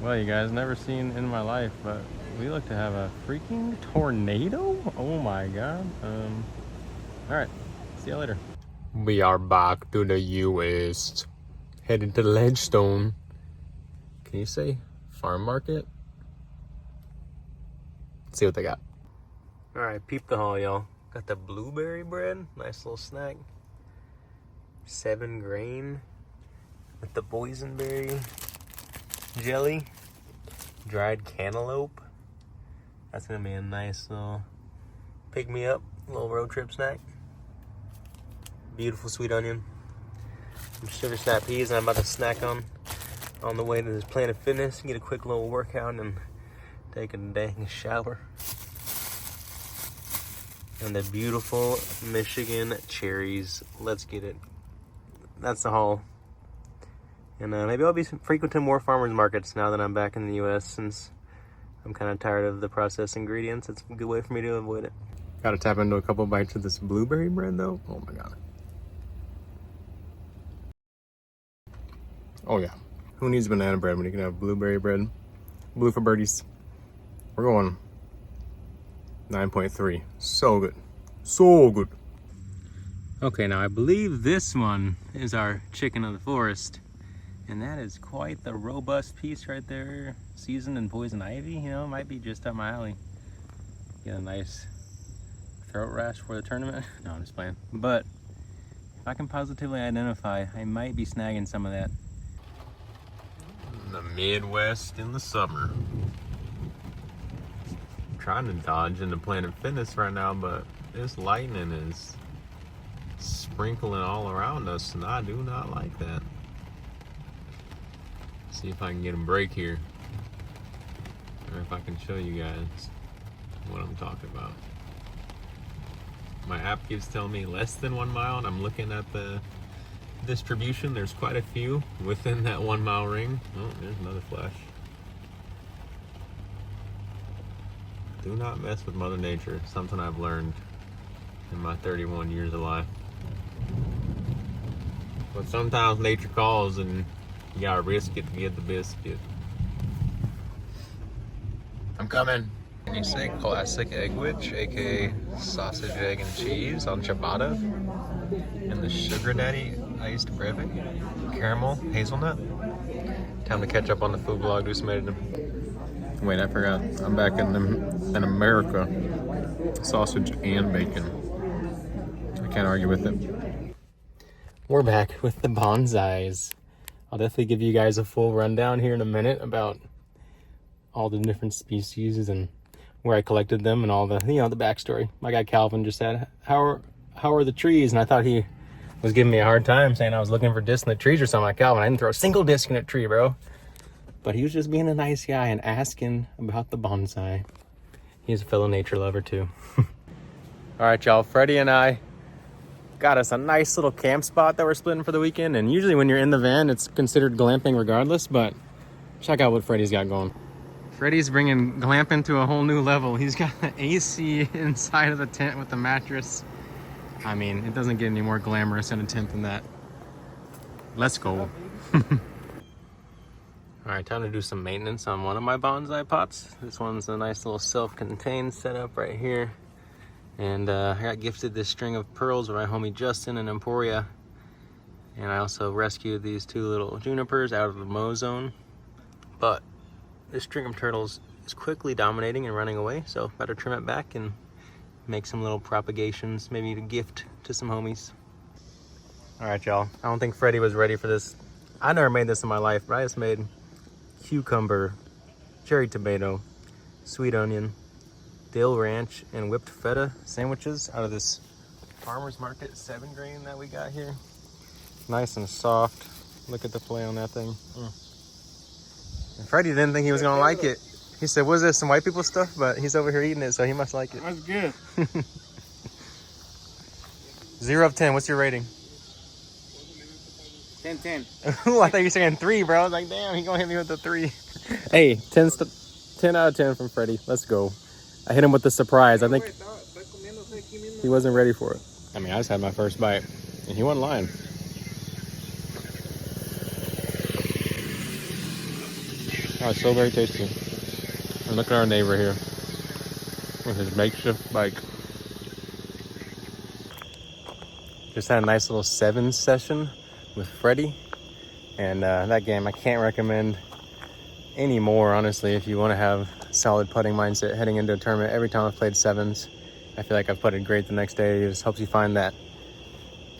Well, you guys, never seen in my life, but we look to have a freaking tornado. Oh my god. All right, see you later. We are back to the US, headed to Ledgestone. Can you say farm market? Let's see what they got. All right, peep the haul, y'all. Got the blueberry bread, nice little snack. 7 grain with the boysenberry jelly, dried cantaloupe. That's gonna be a nice little pick me up, little road trip snack. Beautiful sweet onion. Some sugar snap peas I'm about to snack on the way to this Planet Fitness. Get a quick little workout and take a dang shower. And the beautiful Michigan cherries. Let's get it. That's the haul. And maybe I'll be frequenting more farmers markets now that I'm back in the US, since I'm kind of tired of the processed ingredients. It's a good way for me to avoid it. Gotta tap into a couple bites of this blueberry bread though. Oh my god. Oh yeah. Who needs banana bread when you can have blueberry bread? Blue for birdies. We're going 9.3. So good. So good. Okay, now I believe this one is our chicken of the forest. And that is quite the robust piece right there. Seasoned in poison ivy, you know, might be just up my alley. Get a nice throat rash for the tournament. No, I'm just playing. But if I can positively identify, I might be snagging some of that. The Midwest in the summer. I'm trying to dodge into Planet Fitness right now, but this lightning is sprinkling all around us, and I do not like that. See if I can get a break here, or if I can show you guys what I'm talking about. My app keeps telling me less than 1 mile, and I'm looking at the distribution. There's quite a few within that 1 mile ring. Oh, there's another flash. Do not mess with Mother Nature. Something I've learned in my 31 years of life. But sometimes nature calls and you gotta risk it to get the biscuit. I'm coming. Can you say classic egg witch, aka sausage, egg, and cheese on ciabatta? And the sugar daddy iced brevet, caramel, hazelnut. Time to catch up on the food vlog, do some editing. Wait, I forgot. I'm back in America. Sausage and bacon. I can't argue with it. We're back with the bonsais. I'll definitely give you guys a full rundown here in a minute about all the different species and where I collected them and all the, you know, the backstory. My guy Calvin just said, how are the trees? And I thought he was giving me a hard time, saying I was looking for discs in the trees or something. Like, Calvin, I didn't throw a single disc in a tree, bro. But he was just being a nice guy and asking about the bonsai. He's a fellow nature lover too. All right, y'all, Freddie and I got us a nice little camp spot that we're splitting for the weekend. And usually when you're in the van, it's considered glamping regardless, but check out what Freddie's got going. Freddie's bringing glamping to a whole new level. He's got an AC inside of the tent with the mattress. I mean, it doesn't get any more glamorous in a tent than that. Let's go. All right, time to do some maintenance on one of my bonsai pots. This one's a nice little self-contained setup right here. And I got gifted this string of pearls by my homie Justin in Emporia. And I also rescued these 2 little junipers out of the mow zone. But this string of turtles is quickly dominating and running away, so better trim it back and make some little propagations, maybe to gift to some homies. All right, y'all. I don't think Freddie was ready for this. I never made this in my life, but I just made cucumber, cherry tomato, sweet onion, dill ranch, and whipped feta sandwiches out of this farmer's market 7 grain that we got here. Nice and soft. Look at the play on that thing. And Freddie didn't think he was gonna like it. He said, "Was this some white people stuff?" But he's over here eating it, so he must like it. That's good. 0 of 10, what's your rating? 10. Ooh, I thought you were saying 3, bro. I was like, damn, he gonna hit me with the 3. Hey, 10 out of 10 from Freddie. Let's go. I hit him with the surprise. I think he wasn't ready for it. I mean, I just had my first bite, and he wasn't lying. All Oh, it's so very tasty. And look at our neighbor here with his makeshift bike. Just had a nice little sevens session with Freddie. And that game I can't recommend anymore, honestly, if you want to have a solid putting mindset heading into a tournament. Every time I've played sevens, I feel like I've putted great the next day. It just helps you find that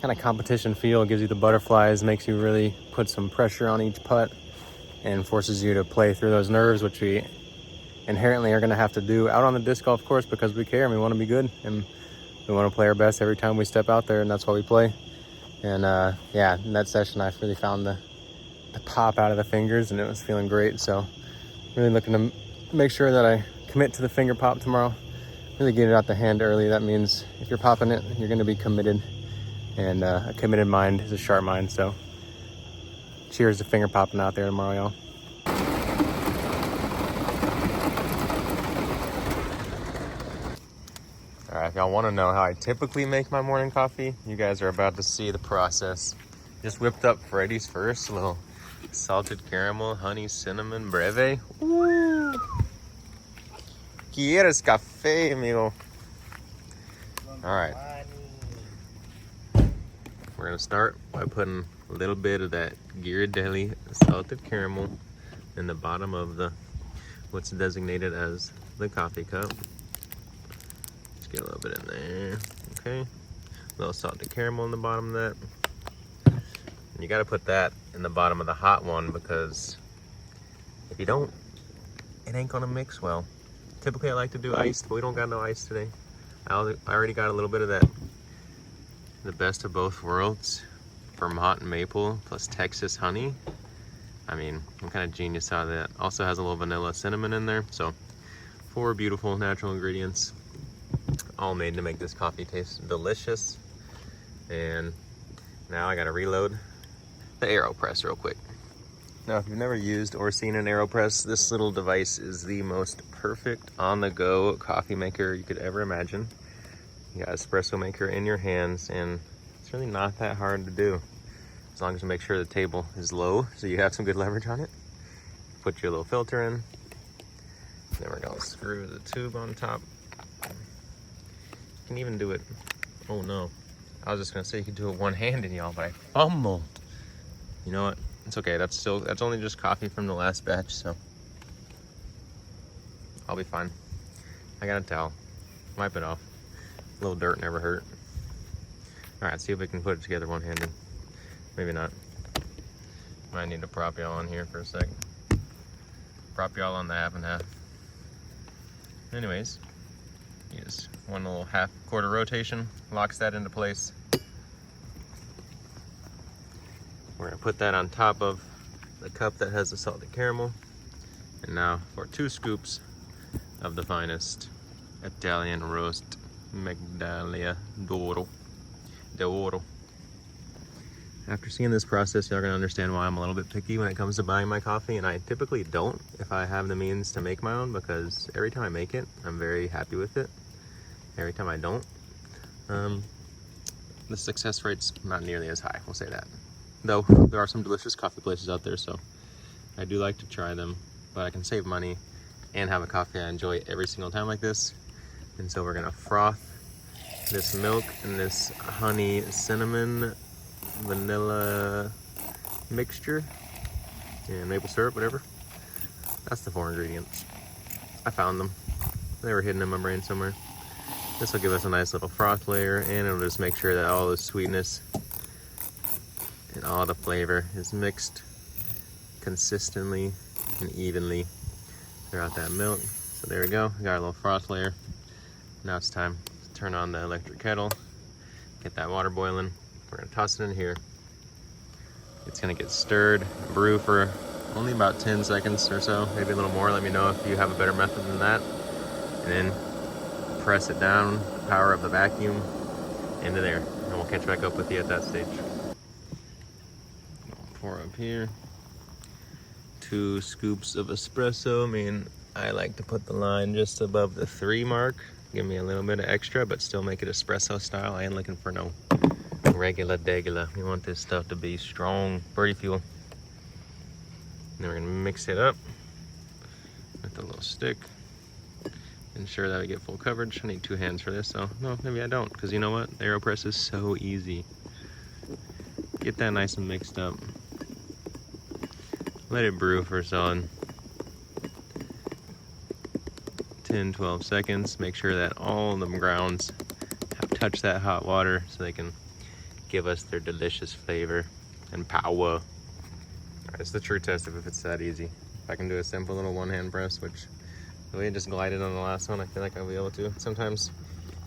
kind of competition feel. It gives you the butterflies, makes you really put some pressure on each putt, and forces you to play through those nerves, which we inherently are going to have to do out on the disc golf course because we care and we want to be good and we want to play our best every time we step out there, and that's why we play. And yeah, in that session I really found the pop out of the fingers and it was feeling great. So really looking to make sure that I commit to the finger pop tomorrow, really get it out the hand early. That means if you're popping it, you're going to be committed, and a committed mind is a sharp mind. So cheers to finger popping out there tomorrow, y'all. All right, if y'all want to know how I typically make my morning coffee, you guys are about to see the process. Just whipped up Freddy's first, a little salted caramel, honey, cinnamon, breve. Ooh. ¿Quieres café, amigo? All right. We're gonna start by putting a little bit of that Ghirardelli salted caramel in the bottom of the what's designated as the coffee cup. Let's get a little bit in there. Okay. A little salted caramel in the bottom of that. And you got to put that in the bottom of the hot one, because if you don't, it ain't gonna mix well. Typically I like to do iced, but we don't got no ice today. I already got a little bit of that, the best of both worlds, Vermont maple plus Texas honey. I mean, what kind of genius out of that? Also has a little vanilla cinnamon in there. So 4 beautiful natural ingredients, all made to make this coffee taste delicious. And now I gotta reload the AeroPress real quick. Now, if you've never used or seen an AeroPress, this little device is the most perfect on-the-go coffee maker you could ever imagine. You got an espresso maker in your hands, and it's really not that hard to do, as long as you make sure the table is low so you have some good leverage on it. Put your little filter in. Then we're gonna screw the tube on top. You can even do it, oh no. I was just gonna say you could do it one-handed, y'all, but I fumbled. You know what? It's okay. That's only just coffee from the last batch, so I'll be fine. I got a towel. Wipe it off. A little dirt never hurt. All right, see if we can put it together one-handed. Maybe not. Might need to prop y'all on here for a sec. Prop y'all on the half and half. Anyways, use one little half-quarter rotation, locks that into place. We're gonna put that on top of the cup that has the salted caramel. And now for 2 scoops of the finest Italian roast Magdalia d'Oro. After seeing this process, you're gonna understand why I'm a little bit picky when it comes to buying my coffee, and I typically don't if I have the means to make my own, because every time I make it, I'm very happy with it. Every time I don't, the success rate's not nearly as high, we'll say that. Though there are some delicious coffee places out there, so I do like to try them, but I can save money and have a coffee I enjoy every single time like this. And so we're gonna froth this milk and this honey, cinnamon, vanilla mixture, and maple syrup, whatever. That's the 4 ingredients. I found them. They were hidden in my brain somewhere. This will give us a nice little froth layer, and it'll just make sure that all the sweetness and all the flavor is mixed consistently and evenly throughout that milk. So there we go, we got a little froth layer. Now it's time to turn on the electric kettle, get that water boiling. We're gonna toss it in here. It's gonna get stirred, brew for only about 10 seconds or so, maybe a little more. Let me know if you have a better method than that. And then press it down, power of the vacuum into there, and we'll catch back up with you at that stage. Pour up here 2 scoops of espresso. I mean, I like to put the line just above the 3 mark. Give me a little bit of extra, but still make it espresso style. I ain't looking for no regular degular. We want this stuff to be strong, birdie fuel. And then we're gonna mix it up. the little stick. Ensure that I get full coverage. I need 2 hands for this, so no, maybe I don't, because you know what? The AeroPress is so easy. Get that nice and mixed up. Let it brew for a solid 10, 12 seconds. Make sure that all of the grounds have touched that hot water so they can give us their delicious flavor and power. It's the true test of if it's that easy. If I can do a simple little one-hand press, which the way it just glided on the last one, I feel like I'll be able to. Sometimes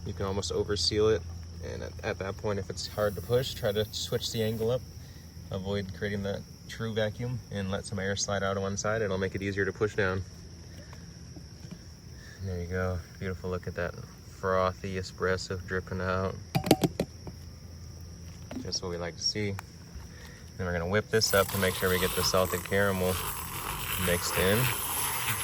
you can almost overseal it, and at that point, if it's hard to push, try to switch the angle up. Avoid creating that true vacuum and let some air slide out on one side. It'll make it easier to push down. There you go. Beautiful. Look at that frothy espresso dripping out. Just what we like to see. Then we're gonna whip this up to make sure we get the salted caramel mixed in.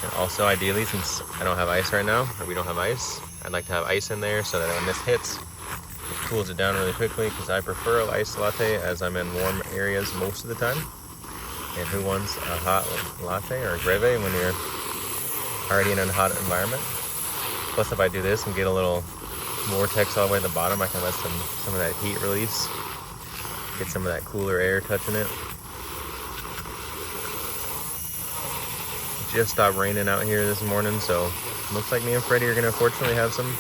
And also, ideally, since I don't have ice right now, or we don't have ice, I'd like to have ice in there so that when this hits, it cools it down really quickly, because I prefer a iced latte as I'm in warm areas most of the time. And who wants a hot latte or a greve when you're already in a hot environment? Plus, if I do this and get a little vortex all the way to the bottom, I can let some of that heat release. Get some of that cooler air touching it. It just stopped raining out here this morning, so looks like me and Freddie are gonna fortunately have some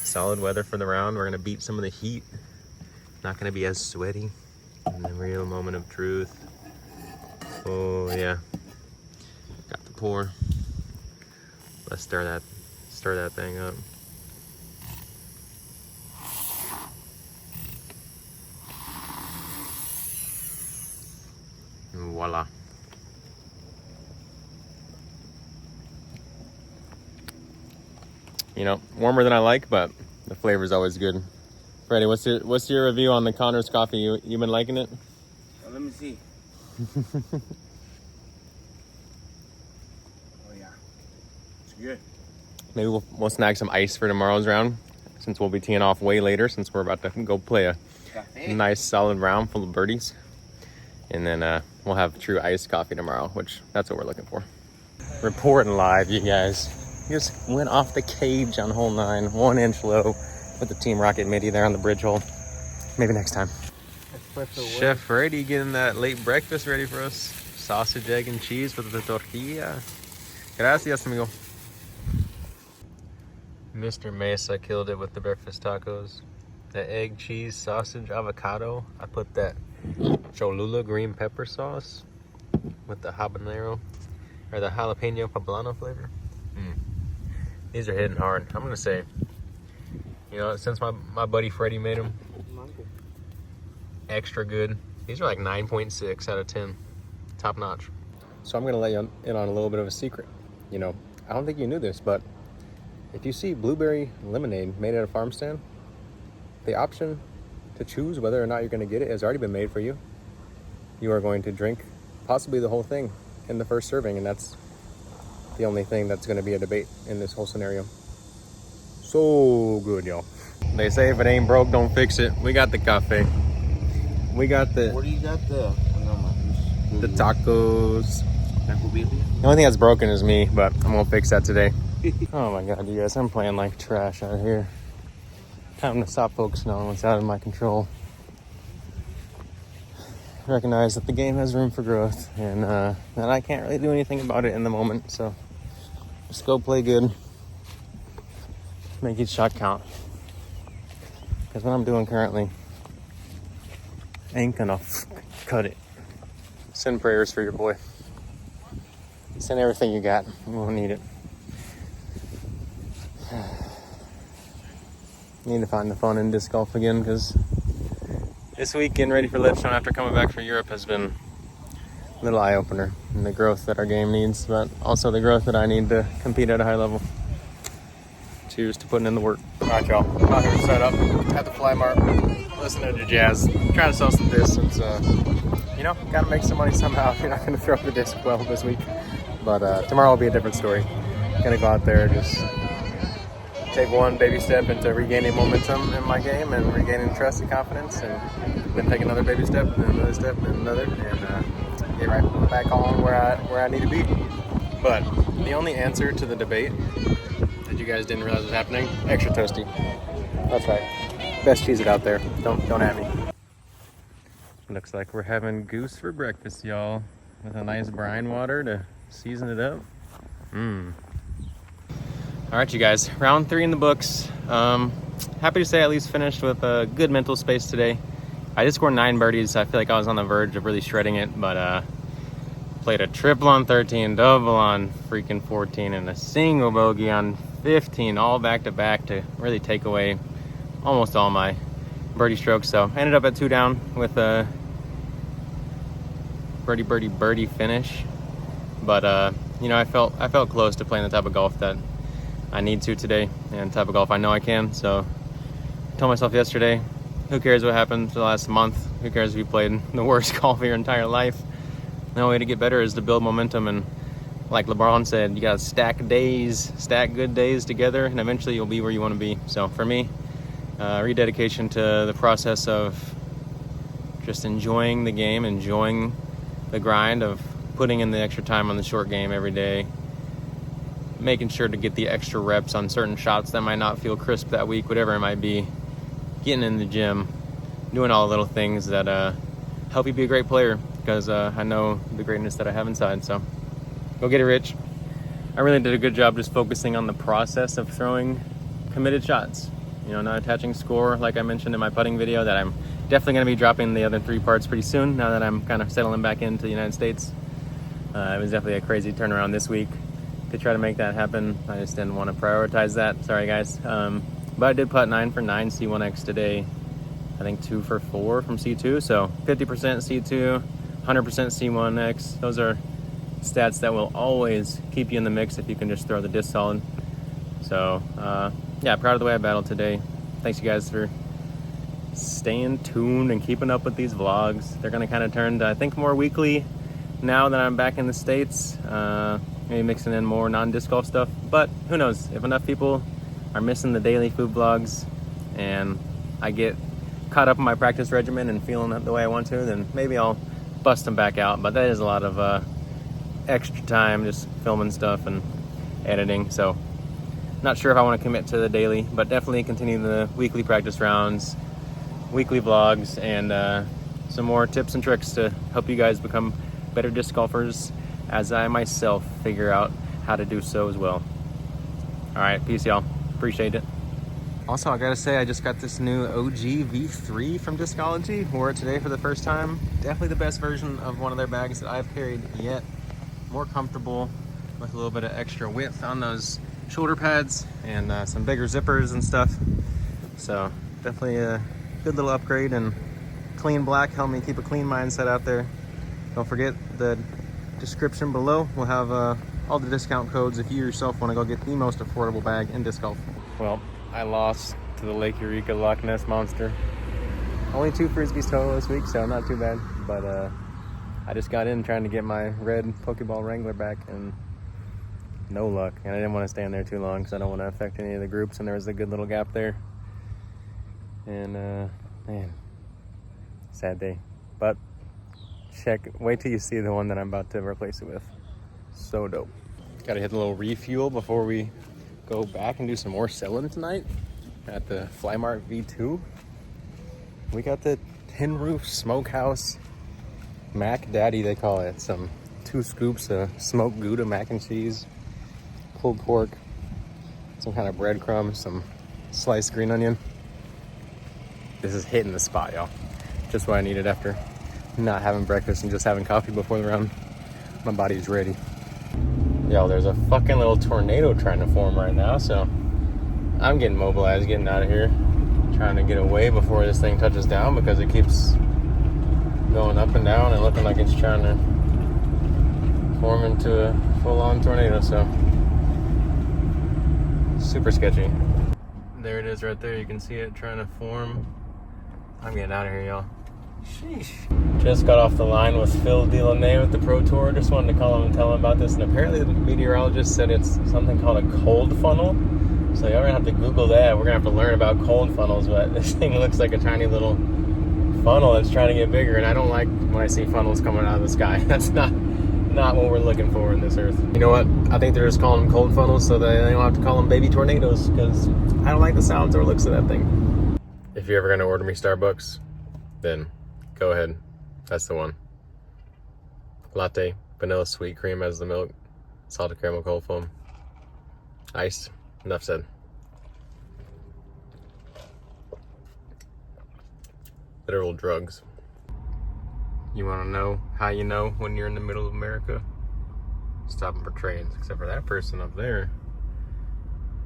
solid weather for the round. We're gonna beat some of the heat. Not gonna be as sweaty. And the real moment of truth. Oh yeah. Got the pour. Let's stir that thing up. And voila. You know, warmer than I like, but the flavor is always good. Freddie, what's your review on the Connor's coffee? You been liking it? Let me see. Oh yeah, it's good. Maybe we'll snag some ice for tomorrow's round, since we'll be teeing off way later, since we're about to go play a nice solid round full of birdies. And then we'll have true iced coffee tomorrow, which that's what we're looking for. Reporting live, you guys. Just went off the cage on hole 9, 1 inch low with the Team Rocket MIDI there on the bridge hole. Maybe next time. Chef Freddie getting that late breakfast ready for us. Sausage, egg, and cheese with the tortilla. Gracias, amigo. Mr. Mesa killed it with the breakfast tacos. The egg, cheese, sausage, avocado. I put that Cholula green pepper sauce with the habanero, or the jalapeno poblano flavor. These are hitting hard. I'm gonna say, you know, since my buddy Freddie made them, extra good. These are like 9.6 out of 10, top notch. So I'm gonna let you in on a little bit of a secret. You know, I don't think you knew this, but if you see blueberry lemonade made at a farm stand, the option to choose whether or not you're gonna get it has already been made for you. You are going to drink possibly the whole thing in the first serving, and that's the only thing that's going to be a debate in this whole scenario. So good, y'all. They say if it ain't broke, don't fix it. We got the cafe. We got the... What do you got the tacos. The only thing that's broken is me, but I'm going to fix that today. Oh my God, you guys, I'm playing like trash out here. Time to stop focusing on what's out of my control. Recognize that the game has room for growth, and that I can't really do anything about it in the moment, so just go play good, make each shot count, because what I'm doing currently ain't gonna cut it. Send prayers for your boy. Send everything you got. We won't need it. Need to find the fun in disc golf again, because this week getting ready for Ledgestone after coming back from Europe has been a little eye-opener in the growth that our game needs, but also the growth that I need to compete at a high level. Cheers to putting in the work. All right, y'all. I'm out here set up at the fly mark, listening to jazz, trying to sell some discs since, you know, gotta make some money somehow. You're not gonna throw up the disc well this week, but tomorrow will be a different story. Gonna go out there, just take one baby step into regaining momentum in my game and regaining trust and confidence, and then take another baby step, and then another step, and another, and get right back on where I need to be. But The only answer to the debate that you guys didn't realize was happening, extra toasty. That's right. Best cheese it out there. Don't at me. Looks like we're having goose for breakfast, y'all. With a nice brine water to season it up. All right, you guys, round 3 in the books. Happy to say I at least finished with a good mental space today. I did score 9 birdies. I feel like I was on the verge of really shredding it, but played a triple on 13, double on freaking 14, and a single bogey on 15, all back to back to really take away almost all my birdie strokes. So I ended up at 2 down with a birdie finish. But you know, I felt close to playing the type of golf that I need to today, and type of golf I know I can. So I told myself yesterday, who cares what happened for the last month? Who cares if you played the worst golf of your entire life? The only way to get better is to build momentum, and like LeBron said, you gotta stack good days together, and eventually you'll be where you want to be. So for me, rededication to the process of just enjoying the game, enjoying the grind of putting in the extra time on the short game every day, making sure to get the extra reps on certain shots that might not feel crisp that week, whatever it might be, getting in the gym, doing all the little things that help you be a great player, because I know the greatness that I have inside. So go get it, Rich. I really did a good job just focusing on the process of throwing committed shots, you know, not attaching score like I mentioned in my putting video, that I'm definitely going to be dropping the other 3 parts pretty soon now that I'm kind of settling back into the United States. It was definitely a crazy turnaround this week to try to make that happen. I just didn't want to prioritize that. Sorry, guys. But I did putt 9 for 9 C1X today. I think 2 for 4 from C2. So 50% C2, 100% C1X. Those are stats that will always keep you in the mix if you can just throw the disc solid. So yeah, proud of the way I battled today. Thanks you guys for staying tuned and keeping up with these vlogs. They're gonna kind of turn to, I think, more weekly now that I'm back in the States. Maybe mixing in more non-disc golf stuff, but who knows? If enough people are missing the daily food vlogs and I get caught up in my practice regimen and feeling the way I want to, then maybe I'll bust them back out. But that is a lot of extra time just filming stuff and editing, so not sure if I want to commit to the daily, but definitely continue the weekly practice rounds, weekly vlogs, and some more tips and tricks to help you guys become better disc golfers, as I myself figure out how to do so as well. All right, peace, y'all. Appreciate it. Also, I gotta say, I just got this new OG V3 from Discology. Wore it today for the first time. Definitely the best version of one of their bags that I've carried yet. More comfortable, with a little bit of extra width on those shoulder pads, and some bigger zippers and stuff. So definitely a good little upgrade, and clean black helped me keep a clean mindset out there. Don't forget, the description below will have all the discount codes if you yourself want to go get the most affordable bag in disc golf. Well, I lost to the Lake Eureka Loch Ness Monster. Only 2 frisbees total this week, so not too bad. But I just got in trying to get my red Pokeball Wrangler back, and no luck. And I didn't want to stay in there too long because I don't want to affect any of the groups, and there was a good little gap there. And man, sad day. But wait till you see the one that I'm about to replace it with. So dope. Gotta hit a little refuel before we go back and do some more selling tonight at the Flymart V2. We got the tin roof smokehouse Mac Daddy, they call it. Some 2 scoops of smoked Gouda mac and cheese, pulled pork, some kind of breadcrumbs, some sliced green onion. This is hitting the spot, y'all. Just what I needed after not having breakfast and just having coffee before the round. My body's ready. Yo, there's a fucking little tornado trying to form right now, so I'm getting mobilized, getting out of here, trying to get away before this thing touches down, because it keeps going up and down and looking like it's trying to form into a full-on tornado. So super sketchy. There it is right there. You can see it trying to form. I'm getting out of here, y'all. Sheesh. Just got off the line with Phil Delaney with the Pro Tour. Just wanted to call him and tell him about this. And apparently the meteorologist said it's something called a cold funnel. So y'all are gonna have to Google that. We're gonna have to learn about cold funnels. But this thing looks like a tiny little funnel that's trying to get bigger. And I don't like when I see funnels coming out of the sky. That's not Not what we're looking for in this earth. You know what? I think they're just calling them cold funnels so they don't have to call them baby tornadoes, because I don't like the sounds or looks of that thing. If you're ever going to order me Starbucks, then go ahead. That's the one. Latte, vanilla sweet cream as the milk, salted caramel cold foam, iced. Enough said. Literal drugs. You want to know how you know when you're in the middle of America? Stopping for trains, except for that person up there.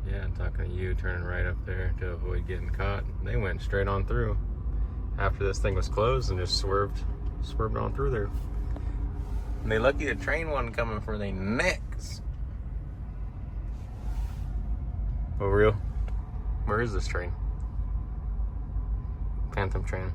Yeah, I'm talking to you, turning right up there to avoid getting caught. They went straight on through after this thing was closed and just swerved on through there. And they lucky the train wasn't coming for their necks. For real? Where is this train? Phantom train.